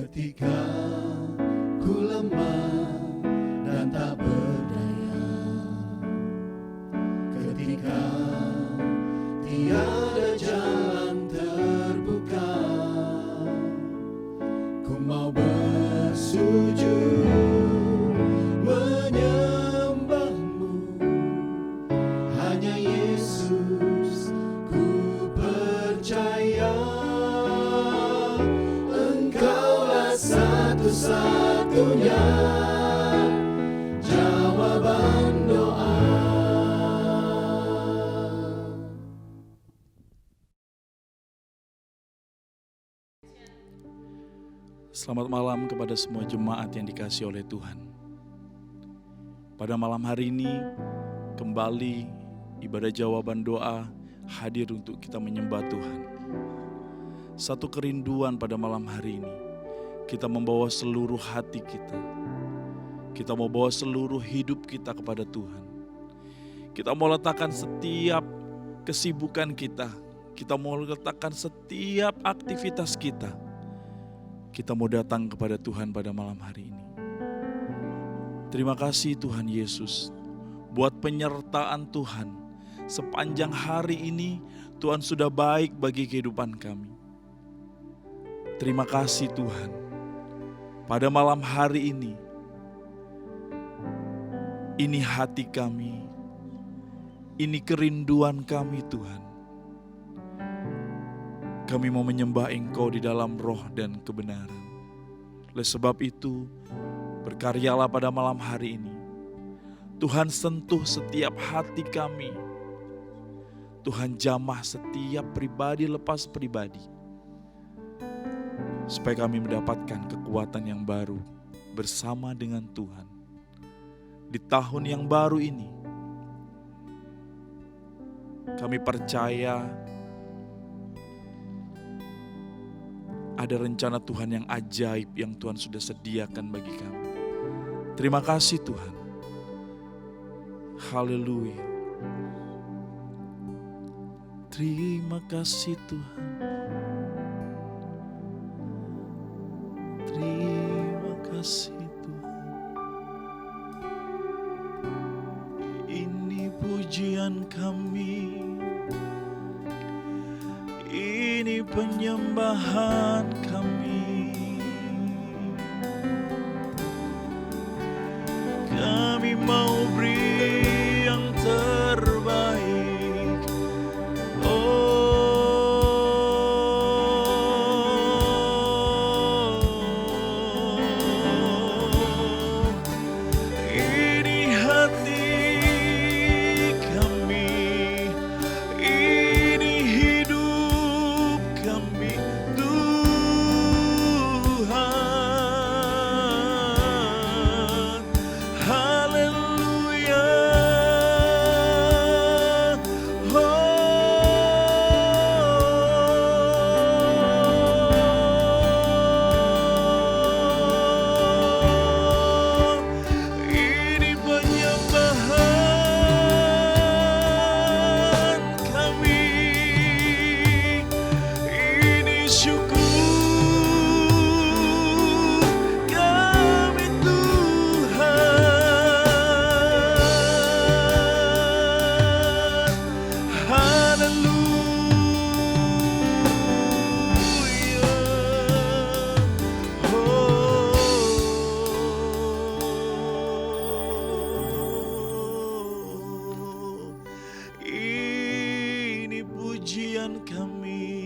Ketika ku lemah dan tak berdaya, ketika tiada jalan terbuka, ku mau bersujud menyembahmu. Hanya Yesus ku percaya, Engkaulah satu-satunya jawaban doa. Selamat malam kepada semua jemaat yang dikasihi oleh Tuhan. Pada malam hari ini, kembali ibadah jawaban doa hadir untuk kita menyembah Tuhan. Satu kerinduan pada malam hari ini, kita membawa seluruh hati kita. Kita mau bawa seluruh hidup kita kepada Tuhan. Kita mau letakkan setiap kesibukan kita. Kita mau letakkan setiap aktivitas kita. Kita mau datang kepada Tuhan pada malam hari ini. Terima kasih Tuhan Yesus buat penyertaan Tuhan. Sepanjang hari ini Tuhan sudah baik bagi kehidupan kami. Terima kasih Tuhan. Pada malam hari ini hati kami, ini kerinduan kami Tuhan. Kami mau menyembah Engkau di dalam roh dan kebenaran. Oleh sebab itu, berkaryalah pada malam hari ini. Tuhan sentuh setiap hati kami. Tuhan jamah setiap pribadi lepas pribadi. Supaya kami mendapatkan kekuatan yang baru bersama dengan Tuhan. Di tahun yang baru ini, kami percaya ada rencana Tuhan yang ajaib yang Tuhan sudah sediakan bagi kami. Terima kasih Tuhan. Haleluya. Terima kasih Tuhan. Terima kasih Tuhan. Ini pujian kami. Ini penyembahan kami. Kami mau beri yang terbaik. Ini hati kami. Ini hidup kami Tuhan. Haleluya. Ini penyembahan kami. Ini syukur kami Tuhan. Ini pujian kami.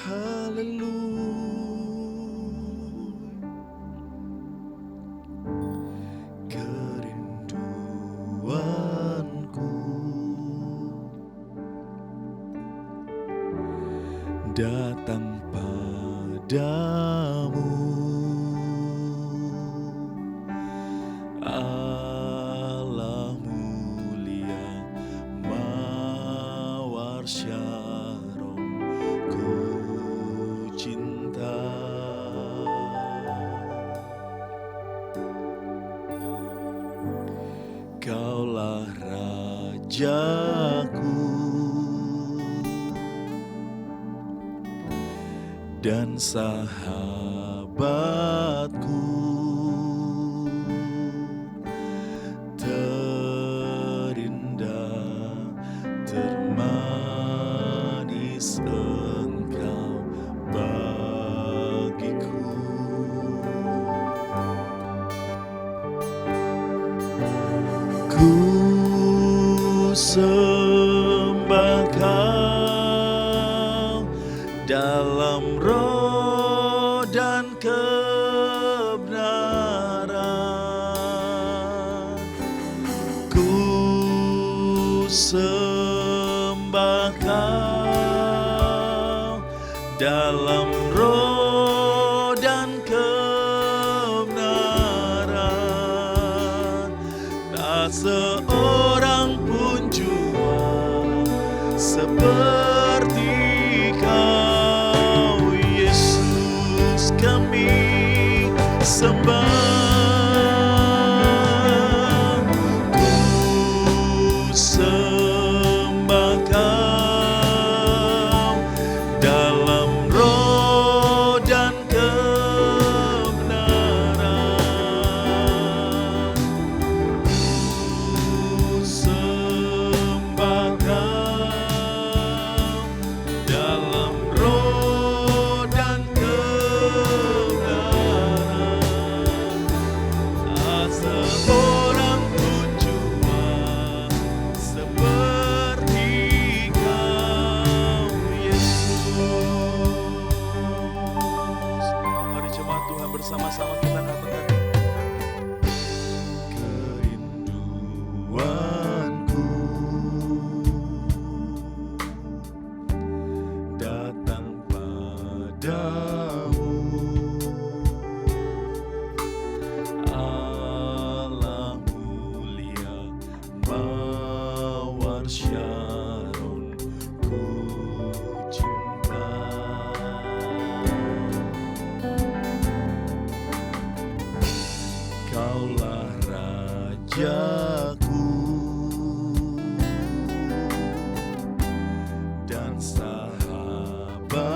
Haleluya. Kerinduanku datang padamu, Allah mulia mawar syarong ku cinta. Kaulah Rajaku, dan sahabatku, terindah, termanis Engkau bagiku. Ku sembah Kau dalam roh dan kebenaran. Ku sembah Kau dalam roh dan kebenaran. Tak seorang pun jua seperti Kau, Yesus, kami sembah. Ku sembah Kau dalam roh dan kebenaran. Ku sembah Kau dalam roh dan kebenaran. Tak seorang pun jua seperti Kau, Yesus. Mari jemaat Tuhan bersama-sama kita katakan, kerinduanku datang padamu, Allah mulia mawar Syaron, ku cinta. Kaulah Rajaku dan sahabatku,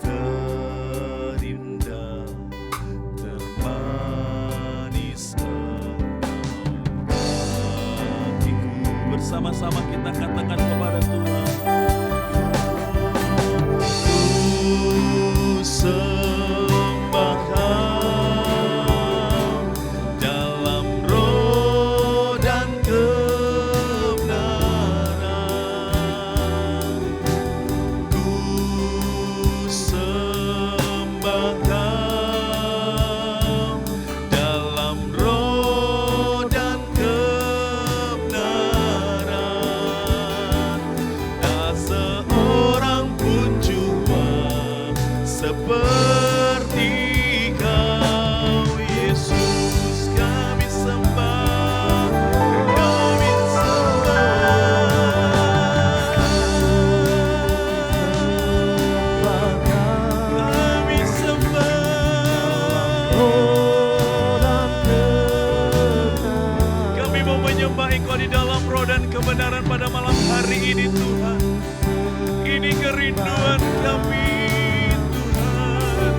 terindah, termanis Engkau bagiku. Bersama-sama kita katakan kepada Tuhan, ku sembah Kau dalam roh dan kebenaran. Ku sembah Kau dalam roh dan kebenaran. Tak seorang pun jua seperti Kau, Yesus, kami sembah, kami sembah, kami sembah. Kami mau menyembah Engkau di dalam roh dan kebenaran pada malam hari ini, Tuhan. Ini kerinduan kami, Tuhan.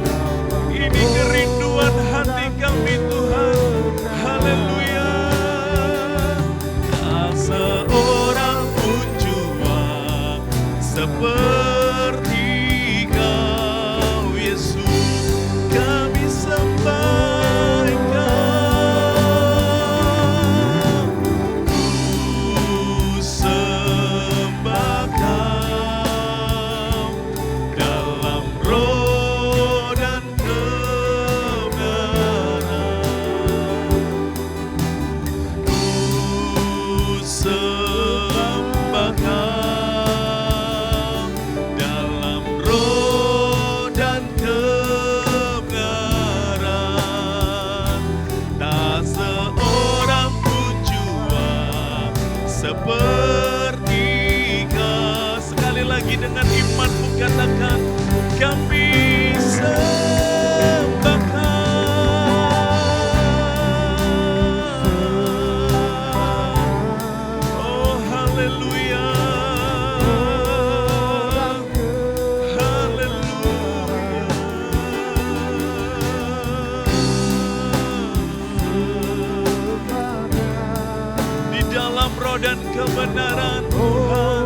kebenaran Tuhan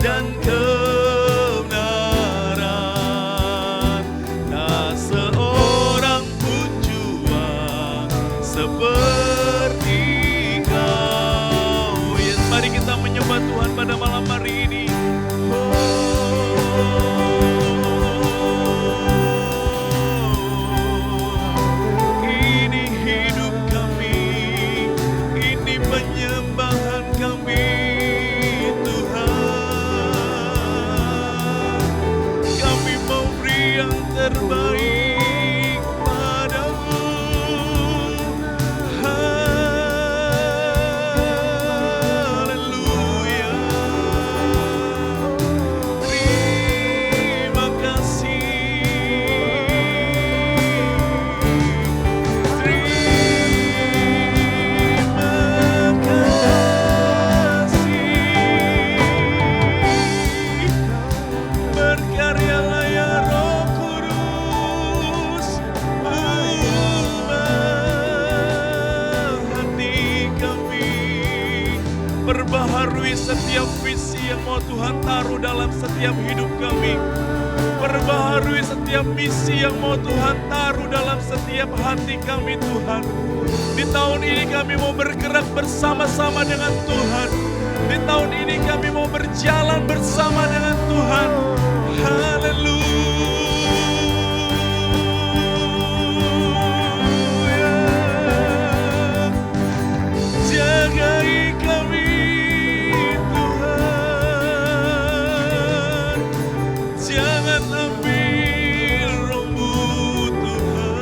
dan kebenaran. Tak seorang pun jua seperti Kau. Yes, mari kita menyembah Tuhan pada malam hari ini. Ini hidup kami, ini penyembahan kami, Tuhan. Kami mau beri yang terbaik padamu. Haleluya. Terima kasih. Berkaryalah ya Roh Kudus, ubah hati kami, perbaharui setiap visi yang mau Tuhan taruh dalam setiap hidup kami, perbaharui setiap misi yang mau Tuhan taruh dalam setiap hati kami, Tuhan. Di tahun ini kami mau bergerak bersama-sama dengan Tuhan. Di tahun ini kami mau berjalan bersama dengan Tuhan. Haleluya. Jagai kami, Tuhan. Jangan ambil rohmu, Tuhan.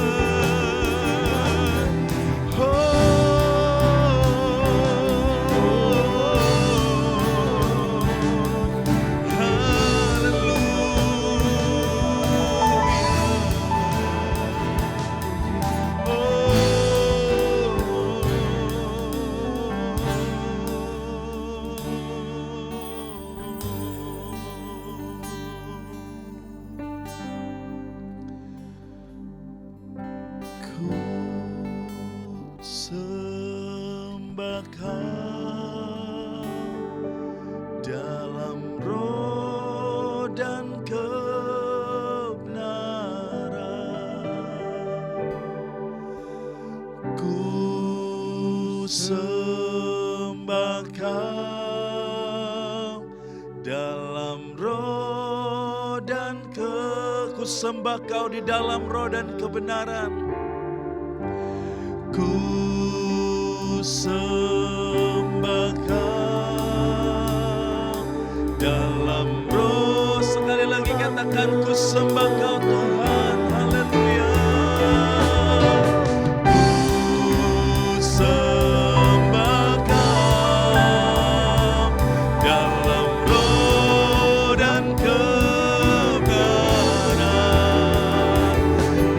Ku sembah Kau dalam roh dan kebenaran. Ku sembah Kau dalam roh dan ku sembah Kau di dalam roh dan kebenaran. Ku sembah Kau dalam roh. Sekali lagi katakan, ku sembah Kau Tuhan. Haleluya. Ku sembah Kau dalam roh dan kebenaran.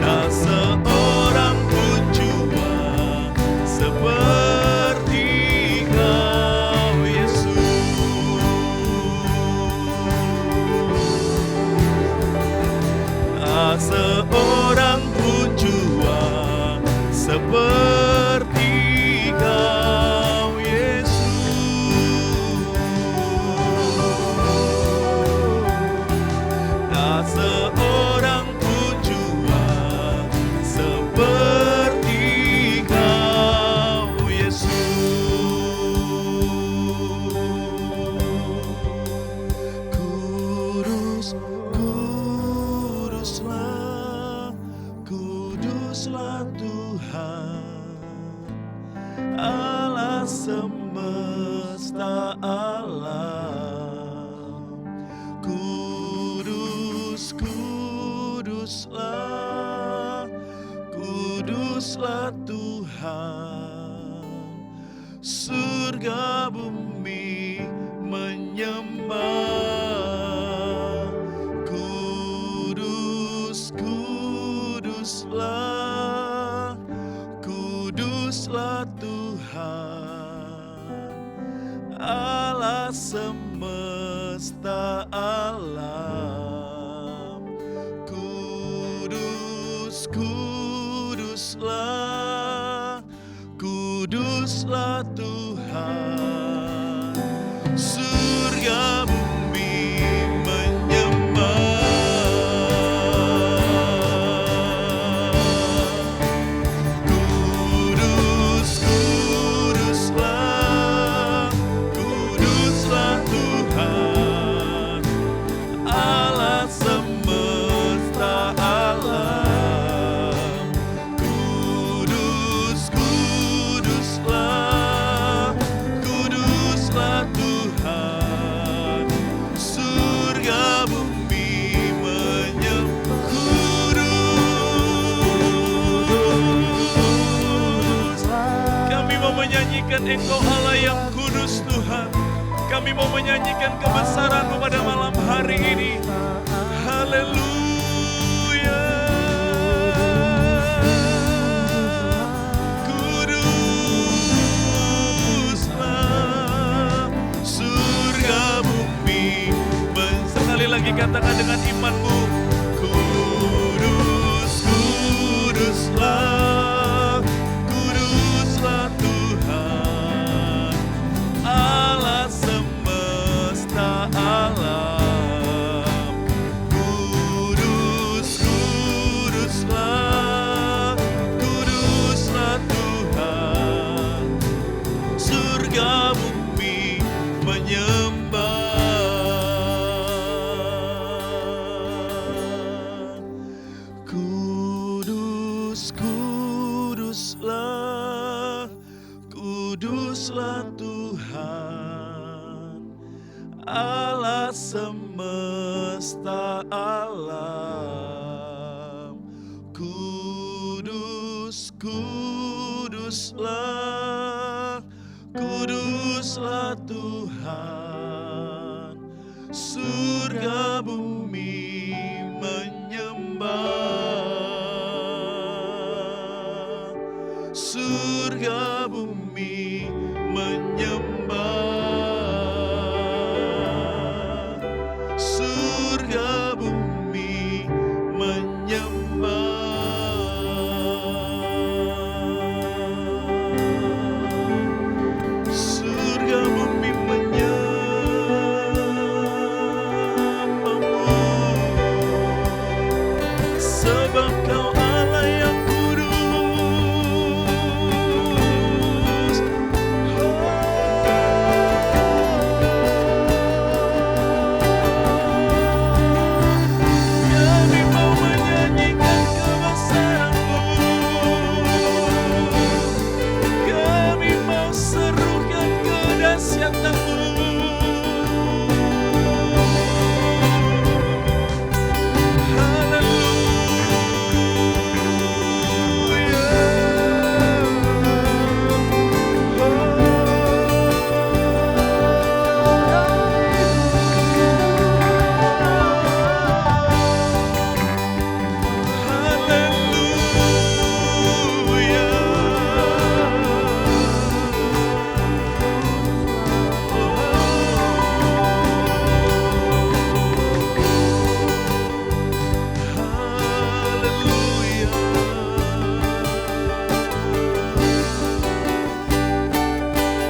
Tak seorang pun jua seperti Kau, Yesus. Tak seorang pun jua seperti Kau, Yesus. Tak seorang pun jua seperti Kau, Yesus. Kudus, kuduslah, kuduslah Tuhan, Allah semesta alam. Kudus, kuduslah, kuduslah Tuhan, surga bumi menyembah. Kudus, kuduslah, kuduslah Tuhan, Allah semesta alam. Kudus, kuduslah, kuduslah Tuhan, Engkau Allah yang kudus Tuhan. Kami mau menyanyikan kebesaran-Mu pada malam hari ini. Haleluya. Kuduslah surga bumi. Sekali lagi katakan dengan imanmu. Kudus, kuduslah, kuduslah Tuhan, Allah semesta alam. Kudus, kuduslah, kuduslah Tuhan, surga bumi menyembah. Kudus, kuduslah, kuduslah Tuhan, Allah semesta alam. Kudus, kuduslah, kuduslah Tuhan, surga bumi menyembah. Surga bumi menyembah. Surga bumi menyembah. Surga bumi menyembah-Mu. Sebab Kau Allah yang kudus. Kami mau menyanyikan kebesaran-Mu. Kami mau serukan kedahsyatan-Mu.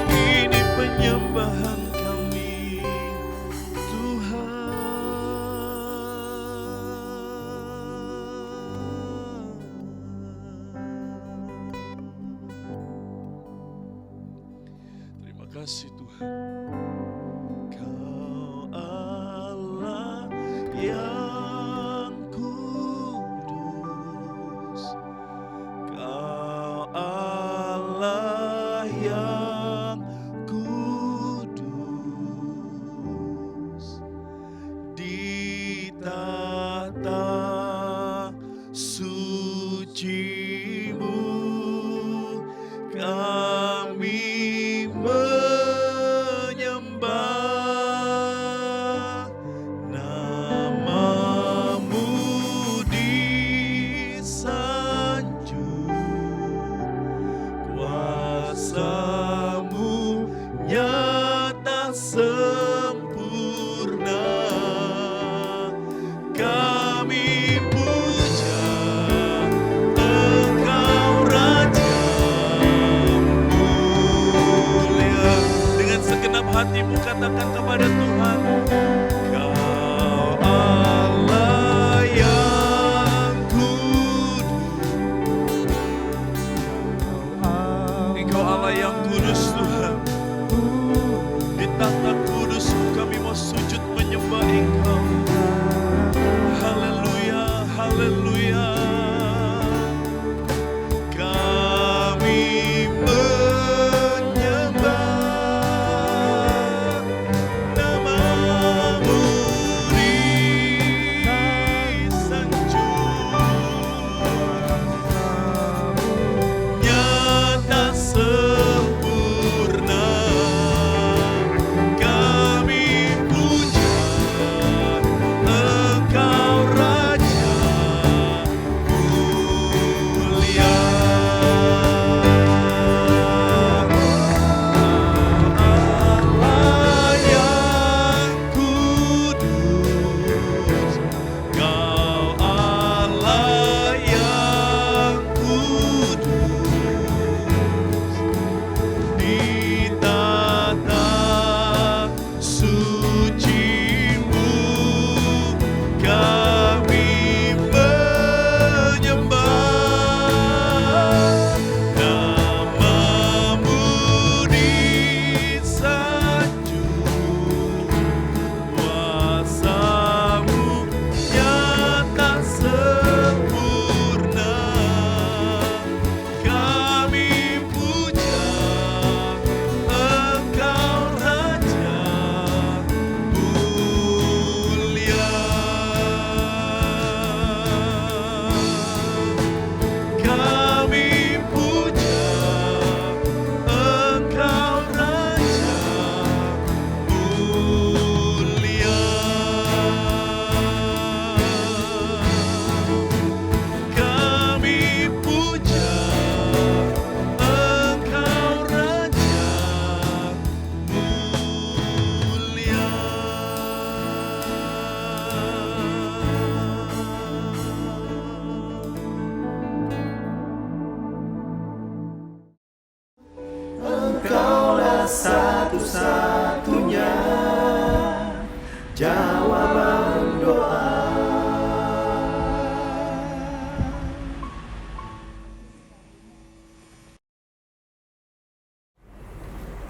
Ini penyembahan kami, Tuhan. Terima kasih Tuhan. Kau Allah yang kudus. Kau Allah yang kudus. Di tata suci-Mu kami menyembah. Nama-Mu disanjung, kuasa-Mu nyata sempurna. Kami puja Engkau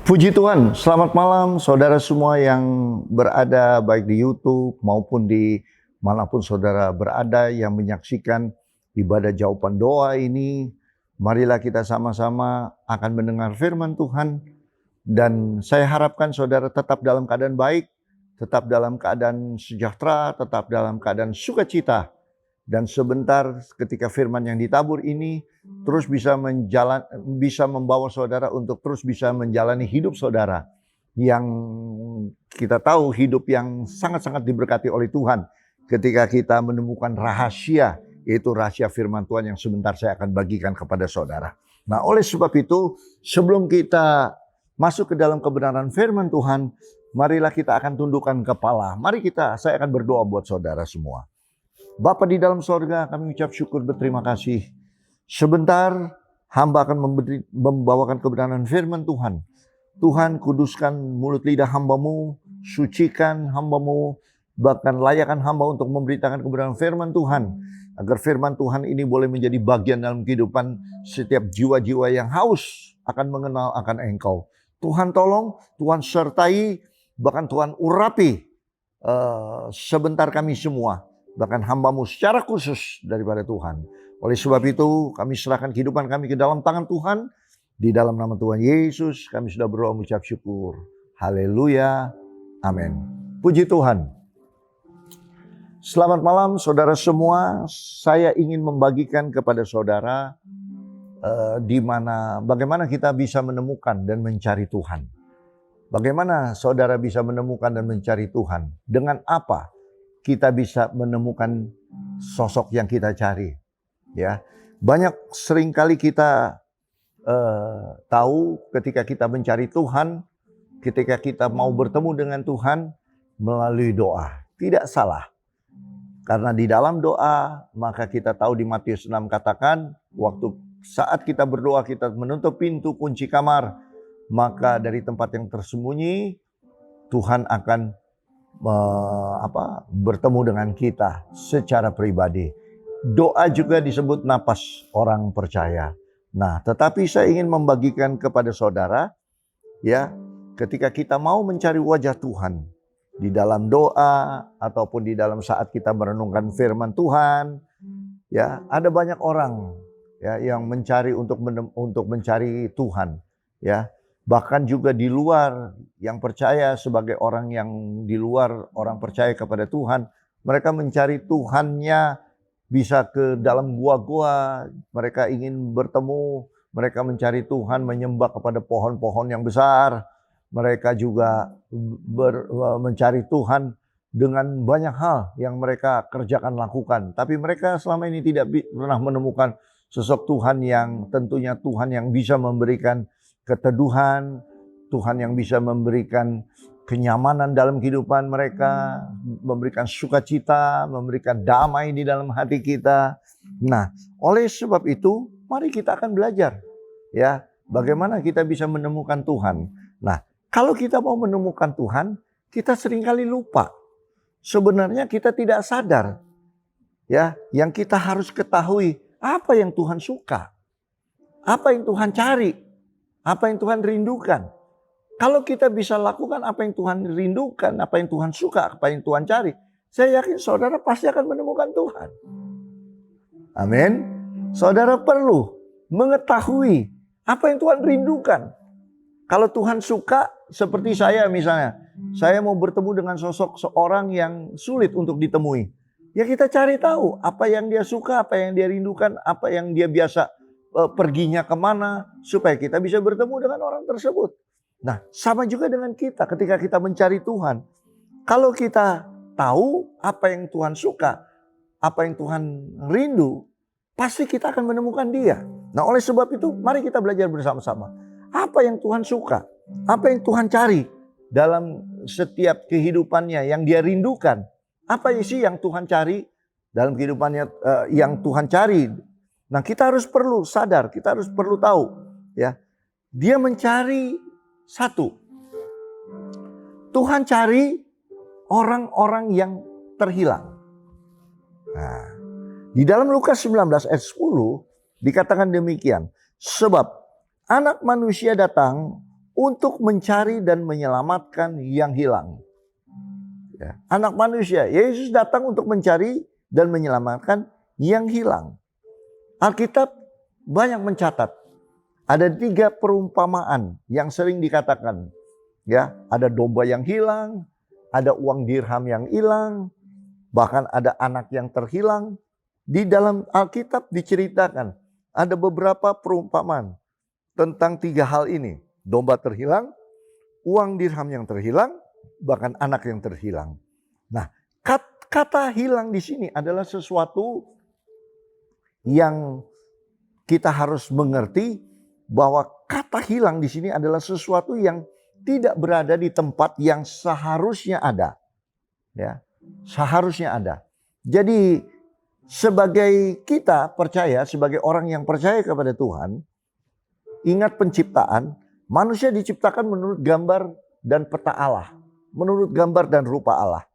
Puji Tuhan, selamat malam saudara semua yang berada baik di YouTube maupun di manapun saudara berada yang menyaksikan ibadah jawaban doa ini. Marilah kita sama-sama akan mendengar firman Tuhan. Dan saya harapkan saudara tetap dalam keadaan baik, tetap dalam keadaan sejahtera, tetap dalam keadaan sukacita. Dan sebentar ketika firman yang ditabur ini terus bisa membawa saudara untuk terus bisa menjalani hidup saudara. Yang kita tahu hidup yang sangat-sangat diberkati oleh Tuhan. Ketika kita menemukan rahasia, yaitu rahasia firman Tuhan yang sebentar saya akan bagikan kepada saudara. Nah, oleh sebab itu sebelum kita masuk ke dalam kebenaran firman Tuhan, marilah kita akan tundukkan kepala. Saya akan berdoa buat saudara semua. Bapa di dalam sorga, kami ucap syukur berterima kasih. Sebentar hamba akan membawakan kebenaran firman Tuhan. Tuhan, kuduskan mulut lidah hambamu, sucikan hambamu, bahkan layakkan hamba untuk memberitakan kebenaran firman Tuhan. Agar firman Tuhan ini boleh menjadi bagian dalam kehidupan setiap jiwa-jiwa yang haus akan mengenal akan Engkau. Tuhan tolong, Tuhan sertai, bahkan Tuhan urapi sebentar kami semua. Bahkan hambamu secara khusus daripada Tuhan. Oleh sebab itu kami serahkan kehidupan kami ke dalam tangan Tuhan. Di dalam nama Tuhan Yesus kami sudah berdoa mengucap syukur. Haleluya. Amin. Puji Tuhan. Selamat malam saudara semua. Saya ingin membagikan kepada saudara bagaimana kita bisa menemukan dan mencari Tuhan. Bagaimana saudara bisa menemukan dan mencari Tuhan? Dengan apa kita bisa menemukan sosok yang kita cari? Ya, banyak seringkali kita tahu ketika kita mencari Tuhan, ketika kita mau bertemu dengan Tuhan melalui doa. Tidak salah. Karena di dalam doa, maka kita tahu di Matius 6 katakan, saat kita berdoa, kita menutup pintu kunci kamar, maka dari tempat yang tersembunyi, Tuhan akan bertemu dengan kita secara pribadi. Doa juga disebut napas orang percaya. Nah, tetapi saya ingin membagikan kepada saudara, ya, ketika kita mau mencari wajah Tuhan di dalam doa ataupun di dalam saat kita merenungkan firman Tuhan, ya, ada banyak orang ya yang mencari untuk mencari Tuhan, ya. Bahkan juga di luar yang percaya, sebagai orang yang di luar orang percaya kepada Tuhan, mereka mencari Tuhannya bisa ke dalam gua-gua, mereka ingin bertemu, mereka mencari Tuhan menyembah kepada pohon-pohon yang besar, mereka juga mencari Tuhan dengan banyak hal yang mereka kerjakan lakukan. Tapi mereka selama ini tidak pernah menemukan sosok Tuhan yang tentunya Tuhan yang bisa memberikan keteduhan, Tuhan yang bisa memberikan kenyamanan dalam kehidupan mereka, memberikan sukacita, memberikan damai di dalam hati kita. Nah, oleh sebab itu, mari kita akan belajar, ya, bagaimana kita bisa menemukan Tuhan. Nah, kalau kita mau menemukan Tuhan, kita seringkali lupa. Sebenarnya kita tidak sadar, ya, yang kita harus ketahui apa yang Tuhan suka, apa yang Tuhan cari. Apa yang Tuhan rindukan. Kalau kita bisa lakukan apa yang Tuhan rindukan, apa yang Tuhan suka, apa yang Tuhan cari, saya yakin saudara pasti akan menemukan Tuhan. Amin. Saudara perlu mengetahui apa yang Tuhan rindukan. Kalau Tuhan suka, seperti saya misalnya, saya mau bertemu dengan sosok seorang yang sulit untuk ditemui. Ya kita cari tahu apa yang dia suka, apa yang dia rindukan, apa yang dia biasa perginya kemana, supaya kita bisa bertemu dengan orang tersebut. Nah, sama juga dengan kita ketika kita mencari Tuhan. Kalau kita tahu apa yang Tuhan suka, apa yang Tuhan rindu, pasti kita akan menemukan Dia. Nah, oleh sebab itu, mari kita belajar bersama-sama. Apa yang Tuhan suka, apa yang Tuhan cari dalam setiap kehidupannya yang Dia rindukan. Apa sih yang Tuhan cari dalam kehidupannya, yang Tuhan cari. Nah, kita harus perlu sadar, kita harus perlu tahu, ya. Dia mencari satu. Tuhan cari orang-orang yang terhilang. Nah, di dalam Lukas 19 ayat 10 dikatakan demikian. Sebab anak manusia datang untuk mencari dan menyelamatkan yang hilang. Ya, Anak manusia, Yesus datang untuk mencari dan menyelamatkan yang hilang. Alkitab banyak mencatat. Ada 3 perumpamaan yang sering dikatakan. Ya, ada domba yang hilang, ada uang dirham yang hilang, bahkan ada anak yang terhilang. Di dalam Alkitab diceritakan ada beberapa perumpamaan tentang 3 hal ini. Domba terhilang, uang dirham yang terhilang, bahkan anak yang terhilang. Nah, kata hilang di sini adalah sesuatu yang kita harus mengerti, bahwa kata hilang di sini adalah sesuatu yang tidak berada di tempat yang seharusnya ada. Ya, seharusnya ada. Jadi sebagai kita percaya, sebagai orang yang percaya kepada Tuhan, ingat penciptaan, manusia diciptakan menurut gambar dan peta Allah. Menurut gambar dan rupa Allah.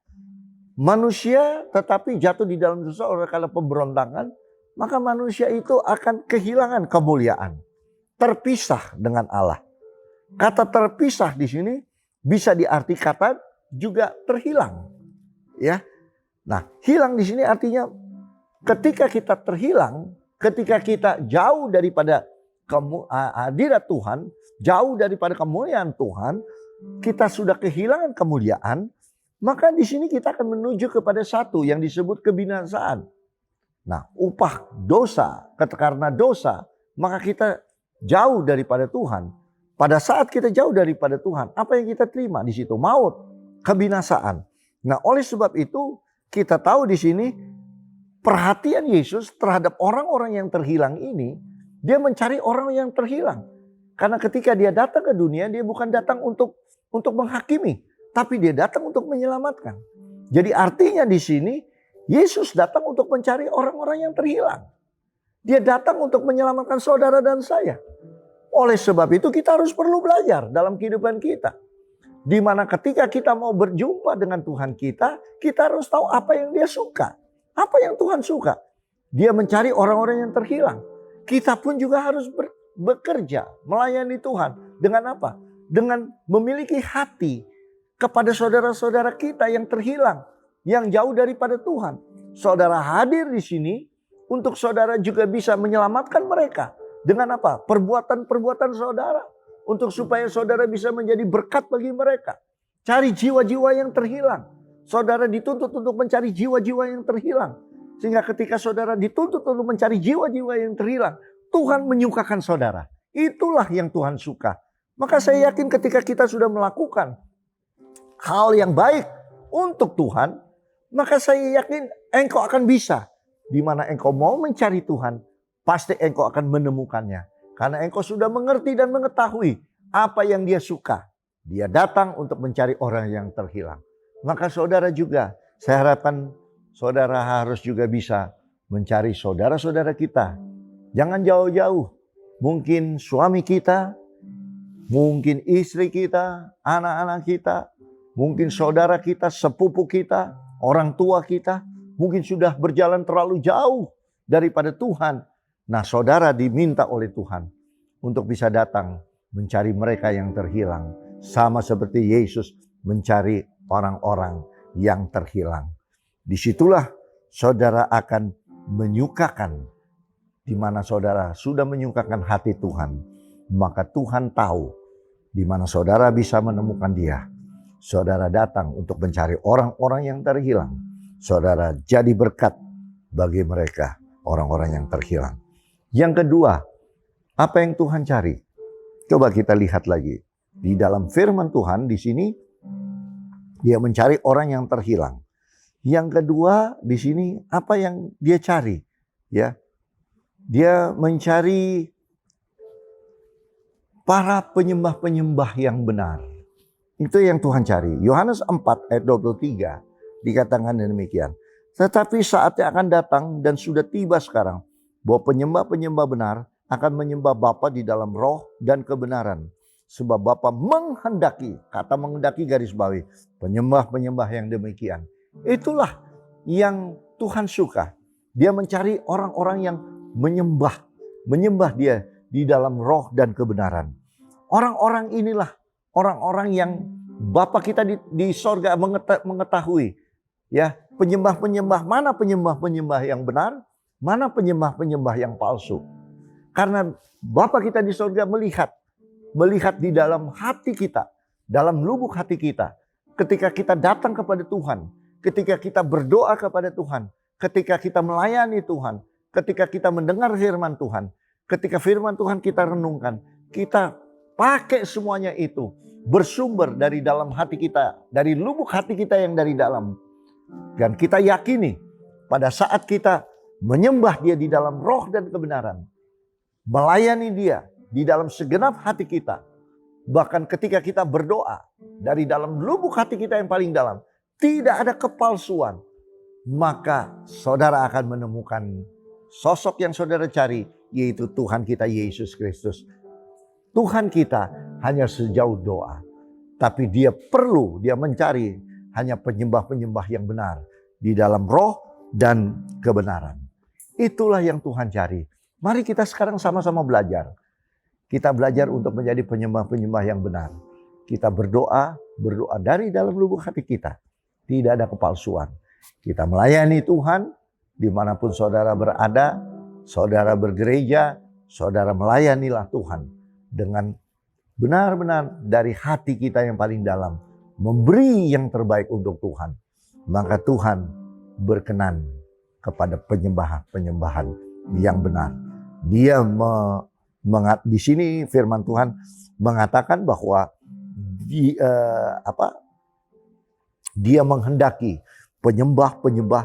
Manusia tetapi jatuh di dalam dosa oleh karena pemberontakan, maka manusia itu akan kehilangan kemuliaan. Terpisah dengan Allah. Kata terpisah di sini bisa diarti kata juga terhilang. Ya. Nah, hilang di sini artinya ketika kita terhilang, ketika kita jauh daripada hadirat Tuhan, jauh daripada kemuliaan Tuhan, kita sudah kehilangan kemuliaan, maka di sini kita akan menuju kepada satu yang disebut kebinasaan. Nah, upah dosa, karena dosa, maka kita jauh daripada Tuhan. Pada saat kita jauh daripada Tuhan, apa yang kita terima di situ? Maut, kebinasaan. Nah, oleh sebab itu kita tahu di sini perhatian Yesus terhadap orang-orang yang terhilang ini, dia mencari orang yang terhilang. Karena ketika dia datang ke dunia, dia bukan datang untuk menghakimi, tapi dia datang untuk menyelamatkan. Jadi artinya di sini Yesus datang untuk mencari orang-orang yang terhilang. Dia datang untuk menyelamatkan saudara dan saya. Oleh sebab itu kita harus perlu belajar dalam kehidupan kita. Di mana ketika kita mau berjumpa dengan Tuhan kita harus tahu apa yang dia suka. Apa yang Tuhan suka. Dia mencari orang-orang yang terhilang. Kita pun juga harus bekerja, melayani Tuhan. Dengan apa? Dengan memiliki hati kepada saudara-saudara kita yang terhilang. Yang jauh daripada Tuhan. Saudara hadir di sini untuk saudara juga bisa menyelamatkan mereka. Dengan apa? Perbuatan-perbuatan saudara. Untuk supaya saudara bisa menjadi berkat bagi mereka. Cari jiwa-jiwa yang terhilang. Saudara dituntut untuk mencari jiwa-jiwa yang terhilang. Sehingga ketika saudara dituntut untuk mencari jiwa-jiwa yang terhilang, Tuhan menyukakan saudara. Itulah yang Tuhan suka. Maka saya yakin ketika kita sudah melakukan hal yang baik untuk Tuhan, maka saya yakin engkau akan bisa. Di mana engkau mau mencari Tuhan, pasti engkau akan menemukannya. Karena engkau sudah mengerti dan mengetahui apa yang dia suka. Dia datang untuk mencari orang yang terhilang. Maka saudara juga, saya harapkan saudara harus juga bisa mencari saudara-saudara kita. Jangan jauh-jauh. Mungkin suami kita, mungkin istri kita, anak-anak kita, mungkin saudara kita, sepupu kita, orang tua kita, mungkin sudah berjalan terlalu jauh daripada Tuhan. Nah, saudara diminta oleh Tuhan untuk bisa datang mencari mereka yang terhilang. Sama seperti Yesus mencari orang-orang yang terhilang. Disitulah saudara akan menyukakan. Di mana saudara sudah menyukakan hati Tuhan, maka Tuhan tahu di mana saudara bisa menemukan dia. Saudara datang untuk mencari orang-orang yang terhilang. Saudara jadi berkat bagi mereka, orang-orang yang terhilang. Yang kedua, apa yang Tuhan cari? Coba kita lihat lagi. Di dalam firman Tuhan di sini, dia mencari orang yang terhilang. Yang kedua, di sini apa yang dia cari? Ya, dia mencari para penyembah-penyembah yang benar. Itu yang Tuhan cari. Yohanes 4 ayat 23 dikatakan demikian. Tetapi saatnya akan datang dan sudah tiba sekarang, bahwa penyembah-penyembah benar akan menyembah Bapa di dalam roh dan kebenaran. Sebab Bapa menghendaki, kata menghendaki garis bawahi, penyembah-penyembah yang demikian. Itulah yang Tuhan suka. Dia mencari orang-orang yang menyembah dia di dalam roh dan kebenaran. Orang-orang inilah orang-orang yang Bapa kita di sorga mengetahui. Ya, penyembah-penyembah, mana penyembah-penyembah yang benar, mana penyembah-penyembah yang palsu. Karena Bapa kita di sorga melihat di dalam hati kita, dalam lubuk hati kita. Ketika kita datang kepada Tuhan, ketika kita berdoa kepada Tuhan, ketika kita melayani Tuhan, ketika kita mendengar firman Tuhan, ketika firman Tuhan kita renungkan, kita pakai semuanya itu bersumber dari dalam hati kita, dari lubuk hati kita yang dari dalam. Dan kita yakini pada saat kita menyembah Dia di dalam roh dan kebenaran, melayani Dia di dalam segenap hati kita, bahkan ketika kita berdoa dari dalam lubuk hati kita yang paling dalam, tidak ada kepalsuan, maka saudara akan menemukan sosok yang saudara cari, yaitu Tuhan kita Yesus Kristus. Tuhan kita hanya sejauh doa, tapi Dia mencari hanya penyembah-penyembah yang benar di dalam roh dan kebenaran. Itulah yang Tuhan cari. Mari kita sekarang sama-sama belajar. Kita belajar untuk menjadi penyembah-penyembah yang benar. Kita berdoa dari dalam lubuk hati kita. Tidak ada kepalsuan. Kita melayani Tuhan dimanapun saudara berada, saudara bergereja, saudara melayanilah Tuhan dengan benar-benar dari hati kita yang paling dalam, memberi yang terbaik untuk Tuhan. Maka Tuhan berkenan kepada penyembahan yang benar. Dia di sini firman Tuhan mengatakan bahwa Dia menghendaki penyembah-penyembah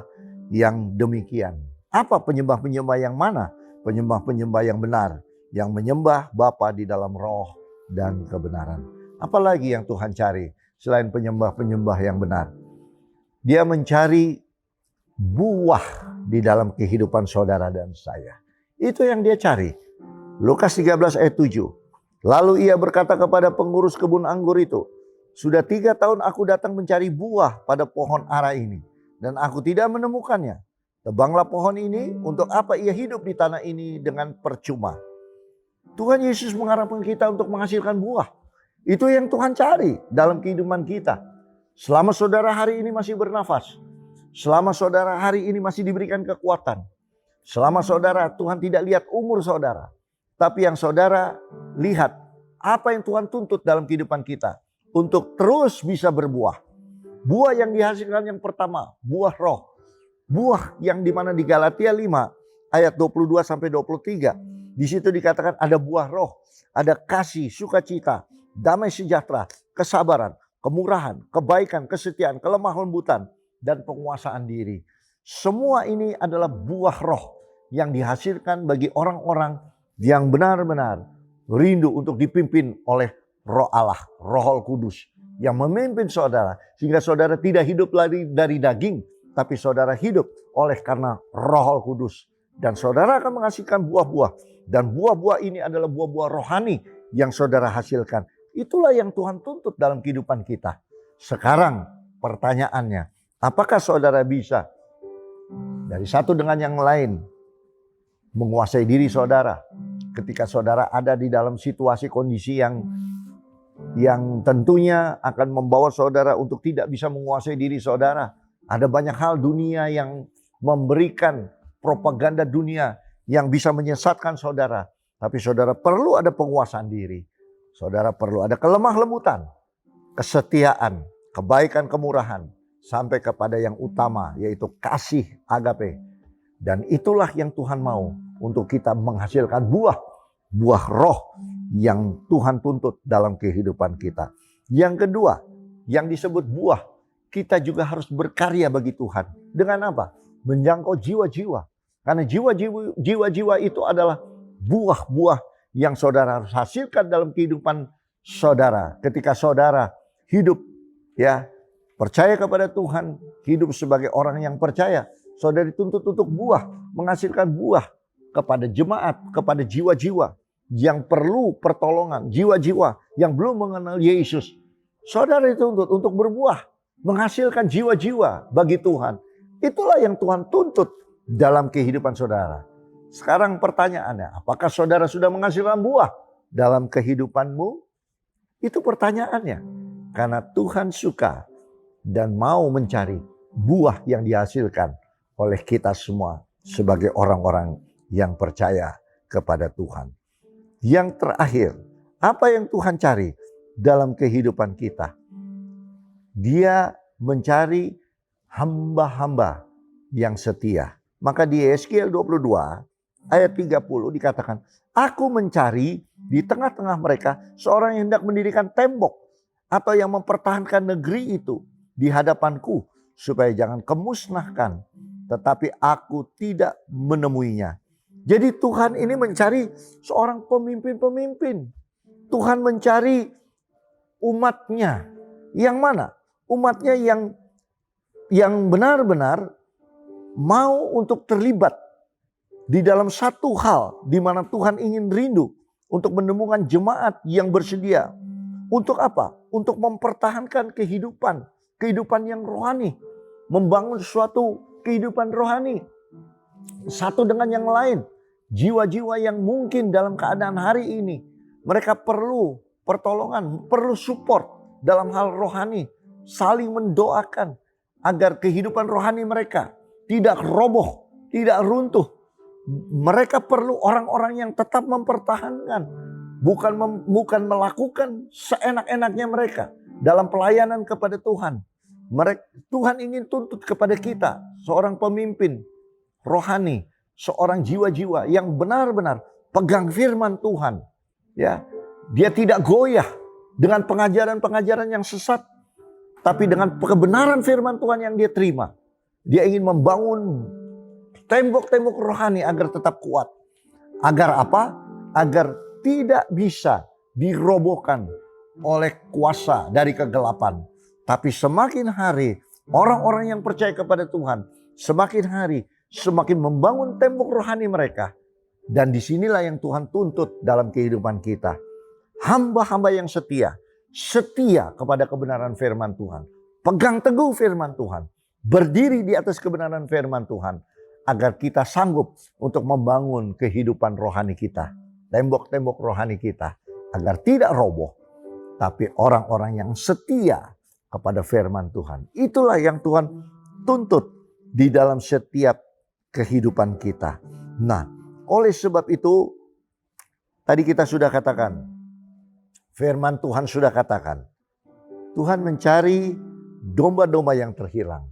yang demikian. Apa penyembah-penyembah yang mana? Penyembah-penyembah yang benar, yang menyembah Bapa di dalam roh dan kebenaran. Apalagi yang Tuhan cari selain penyembah-penyembah yang benar? Dia mencari buah di dalam kehidupan saudara dan saya. Itu yang Dia cari. Lukas 13 ayat 7. Lalu Ia berkata kepada pengurus kebun anggur itu, "Sudah 3 tahun aku datang mencari buah pada pohon ara ini, dan aku tidak menemukannya. Tebanglah pohon ini, untuk apa ia hidup di tanah ini dengan percuma?" Tuhan Yesus mengharapkan kita untuk menghasilkan buah. Itu yang Tuhan cari dalam kehidupan kita. Selama saudara hari ini masih bernafas, selama saudara hari ini masih diberikan kekuatan, selama saudara, Tuhan tidak lihat umur saudara, tapi yang saudara lihat apa yang Tuhan tuntut dalam kehidupan kita untuk terus bisa berbuah. Buah yang dihasilkan yang pertama, buah roh. Buah yang dimana di Galatia 5 ayat 22 sampai 23. Di situ dikatakan ada buah roh, ada kasih, sukacita, damai sejahtera, kesabaran, kemurahan, kebaikan, kesetiaan, kelemah lembutan, dan penguasaan diri. Semua ini adalah buah roh yang dihasilkan bagi orang-orang yang benar-benar rindu untuk dipimpin oleh Roh Allah, Roh Kudus yang memimpin saudara, sehingga saudara tidak hidup lagi dari daging, tapi saudara hidup oleh karena Roh Kudus. Dan saudara akan menghasilkan buah-buah, dan buah-buah ini adalah buah-buah rohani yang saudara hasilkan. Itulah yang Tuhan tuntut dalam kehidupan kita. Sekarang pertanyaannya, apakah saudara bisa dari satu dengan yang lain menguasai diri saudara ketika saudara ada di dalam situasi kondisi yang tentunya akan membawa saudara untuk tidak bisa menguasai diri saudara. Ada banyak hal dunia yang memberikan propaganda dunia yang bisa menyesatkan saudara. Tapi saudara perlu ada penguasaan diri. Saudara perlu ada kelemah lembutan, kesetiaan, kebaikan, kemurahan, sampai kepada yang utama, yaitu kasih agape. Dan itulah yang Tuhan mau untuk kita menghasilkan buah roh yang Tuhan tuntut dalam kehidupan kita. Yang kedua, yang disebut buah, kita juga harus berkarya bagi Tuhan. Dengan apa? Menjangkau jiwa-jiwa. Karena jiwa-jiwa itu adalah buah-buah yang saudara harus hasilkan dalam kehidupan saudara. Ketika saudara hidup percaya kepada Tuhan, hidup sebagai orang yang percaya, saudara dituntut untuk buah, menghasilkan buah kepada jemaat, kepada jiwa-jiwa yang perlu pertolongan, jiwa-jiwa yang belum mengenal Yesus. Saudara dituntut untuk berbuah, menghasilkan jiwa-jiwa bagi Tuhan. Itulah yang Tuhan tuntut dalam kehidupan saudara. Sekarang pertanyaannya, apakah saudara sudah menghasilkan buah dalam kehidupanmu, Itu pertanyaannya. Karena Tuhan suka dan mau mencari buah yang dihasilkan oleh kita semua sebagai orang-orang yang percaya kepada Tuhan. Yang terakhir, apa yang Tuhan cari dalam kehidupan kita? Dia mencari hamba-hamba yang setia. Maka di Yeskiel 22 ayat 30 dikatakan, aku mencari di tengah-tengah mereka seorang yang hendak mendirikan tembok atau yang mempertahankan negeri itu di hadapanku supaya jangan kemusnahkan, tetapi aku tidak menemuinya. Jadi Tuhan ini mencari seorang pemimpin-pemimpin. Tuhan mencari umatnya. Yang mana? Umatnya yang benar-benar mau untuk terlibat di dalam satu hal di mana Tuhan ingin rindu untuk menemukan jemaat yang bersedia. Untuk apa? Untuk mempertahankan kehidupan yang rohani, membangun suatu kehidupan rohani satu dengan yang lain. Jiwa-jiwa yang mungkin dalam keadaan hari ini mereka perlu pertolongan, perlu support dalam hal rohani, saling mendoakan agar kehidupan rohani mereka tidak roboh, tidak runtuh. Mereka perlu orang-orang yang tetap mempertahankan, bukan melakukan seenak-enaknya mereka dalam pelayanan kepada Tuhan. Tuhan ingin tuntut kepada kita seorang pemimpin rohani, seorang jiwa-jiwa yang benar-benar pegang firman Tuhan. Ya, dia tidak goyah dengan pengajaran-pengajaran yang sesat, tapi dengan kebenaran firman Tuhan yang dia terima. Dia ingin membangun tembok-tembok rohani agar tetap kuat. Agar apa? Agar tidak bisa dirobohkan oleh kuasa dari kegelapan. Tapi semakin hari orang-orang yang percaya kepada Tuhan, semakin hari semakin membangun tembok rohani mereka. Dan disinilah yang Tuhan tuntut dalam kehidupan kita. Hamba-hamba yang setia kepada kebenaran firman Tuhan. Pegang teguh firman Tuhan. Berdiri di atas kebenaran firman Tuhan. Agar kita sanggup untuk membangun kehidupan rohani kita. Tembok-tembok rohani kita. Agar tidak roboh. Tapi orang-orang yang setia kepada firman Tuhan. Itulah yang Tuhan tuntut di dalam setiap kehidupan kita. Nah, oleh sebab itu tadi kita sudah katakan, firman Tuhan sudah katakan, Tuhan mencari domba-domba yang terhilang.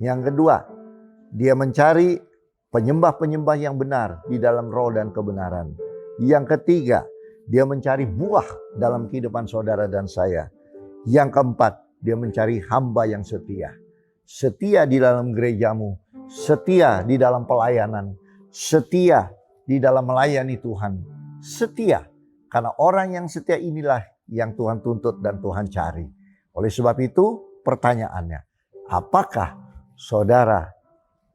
Yang kedua, dia mencari penyembah-penyembah yang benar di dalam roh dan kebenaran. Yang ketiga, dia mencari buah dalam kehidupan saudara dan saya. Yang keempat, dia mencari hamba yang setia. Setia di dalam gerejamu, setia di dalam pelayanan, setia di dalam melayani Tuhan. Setia, karena orang yang setia inilah yang Tuhan tuntut dan Tuhan cari. Oleh sebab itu pertanyaannya, apakah saudara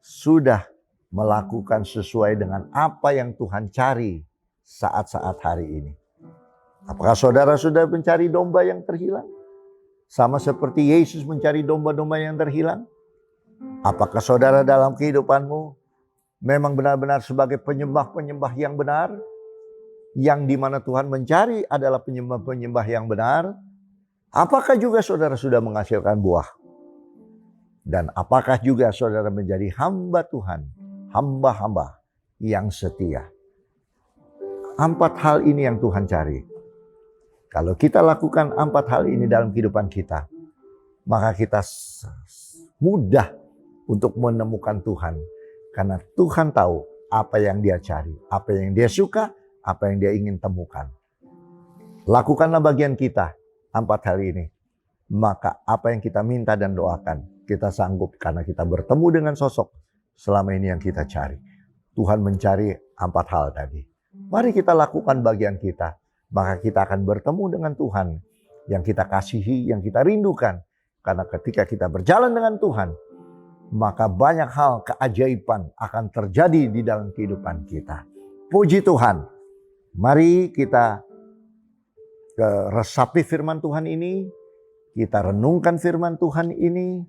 sudah melakukan sesuai dengan apa yang Tuhan cari saat-saat hari ini? Apakah saudara sudah mencari domba yang terhilang? Sama seperti Yesus mencari domba-domba yang terhilang? Apakah saudara dalam kehidupanmu memang benar-benar sebagai penyembah-penyembah yang benar? Yang dimana Tuhan mencari adalah penyembah-penyembah yang benar? Apakah juga saudara sudah menghasilkan buah? Dan apakah juga saudara menjadi hamba Tuhan? Hamba-hamba yang setia. 4 hal ini yang Tuhan cari. Kalau kita lakukan 4 hal ini dalam kehidupan kita, maka kita mudah untuk menemukan Tuhan. Karena Tuhan tahu apa yang dia cari, apa yang dia suka, apa yang dia ingin temukan. Lakukanlah bagian kita 4 hal ini. Maka apa yang kita minta dan doakan, kita sanggup karena kita bertemu dengan sosok selama ini yang kita cari. Tuhan mencari 4 hal tadi. Mari kita lakukan bagian kita. Maka kita akan bertemu dengan Tuhan yang kita kasihi, yang kita rindukan. Karena ketika kita berjalan dengan Tuhan, maka banyak hal keajaiban akan terjadi di dalam kehidupan kita. Puji Tuhan. Mari kita resapi firman Tuhan ini. Kita renungkan firman Tuhan ini.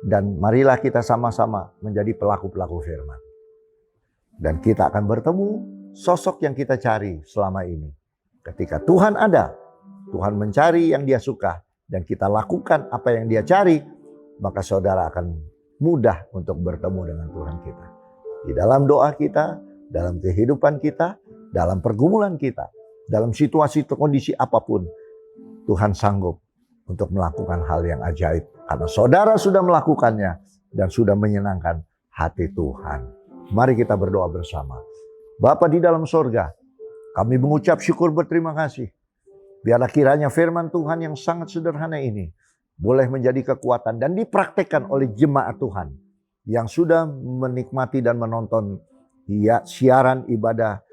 Dan marilah kita sama-sama menjadi pelaku-pelaku firman. Dan kita akan bertemu sosok yang kita cari selama ini. Ketika Tuhan ada, Tuhan mencari yang Dia suka, dan kita lakukan apa yang Dia cari, maka saudara akan mudah untuk bertemu dengan Tuhan kita. Di dalam doa kita, dalam kehidupan kita, dalam pergumulan kita, dalam situasi atau kondisi apapun, Tuhan sanggup untuk melakukan hal yang ajaib. Karena saudara sudah melakukannya dan sudah menyenangkan hati Tuhan. Mari kita berdoa bersama. Bapa di dalam sorga, kami mengucap syukur berterima kasih. Biarlah kiranya firman Tuhan yang sangat sederhana ini boleh menjadi kekuatan dan dipraktekkan oleh jemaat Tuhan yang sudah menikmati dan menonton siaran ibadah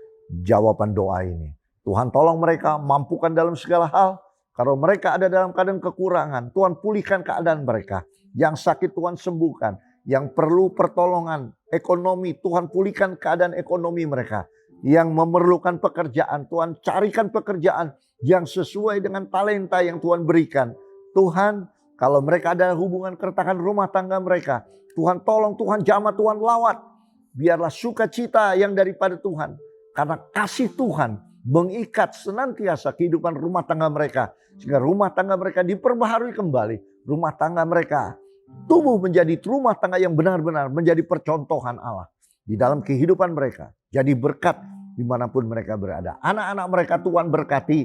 jawaban doa ini. Tuhan tolong mereka, mampukan dalam segala hal. Kalau mereka ada dalam keadaan kekurangan, Tuhan pulihkan keadaan mereka. Yang sakit Tuhan sembuhkan. Yang perlu pertolongan ekonomi, Tuhan pulihkan keadaan ekonomi mereka. Yang memerlukan pekerjaan, Tuhan carikan pekerjaan yang sesuai dengan talenta yang Tuhan berikan. Tuhan, kalau mereka ada hubungan keretakan rumah tangga mereka, Tuhan tolong, Tuhan jamah, Tuhan lawat. Biarlah sukacita yang daripada Tuhan. Karena kasih Tuhan mengikat senantiasa kehidupan rumah tangga mereka. Sehingga rumah tangga mereka diperbaharui kembali. Rumah tangga mereka tumbuh menjadi rumah tangga yang benar-benar menjadi percontohan Allah. Di dalam kehidupan mereka. Jadi berkat dimanapun mereka berada. Anak-anak mereka Tuhan berkati.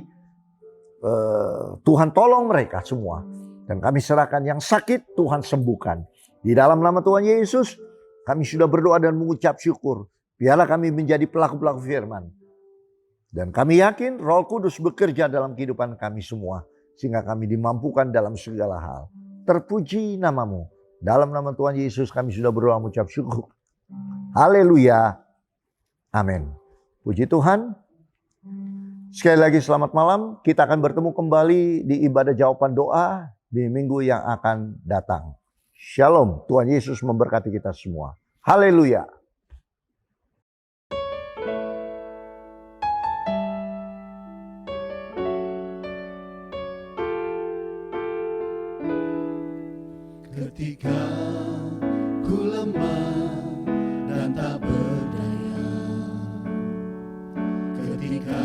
Tuhan tolong mereka semua. Dan kami serahkan yang sakit Tuhan sembuhkan. Di dalam nama Tuhan Yesus kami sudah berdoa dan mengucap syukur. Biarlah kami menjadi pelaku-pelaku firman. Dan kami yakin Roh Kudus bekerja dalam kehidupan kami semua. Sehingga kami dimampukan dalam segala hal. Terpuji namamu. Dalam nama Tuhan Yesus kami sudah berdoa mengucap syukur. Haleluya. Amin. Puji Tuhan. Sekali lagi selamat malam. Kita akan bertemu kembali di ibadah jawaban doa di minggu yang akan datang. Shalom. Tuhan Yesus memberkati kita semua. Haleluya. Ketika ku lemah dan tak berdaya, ketika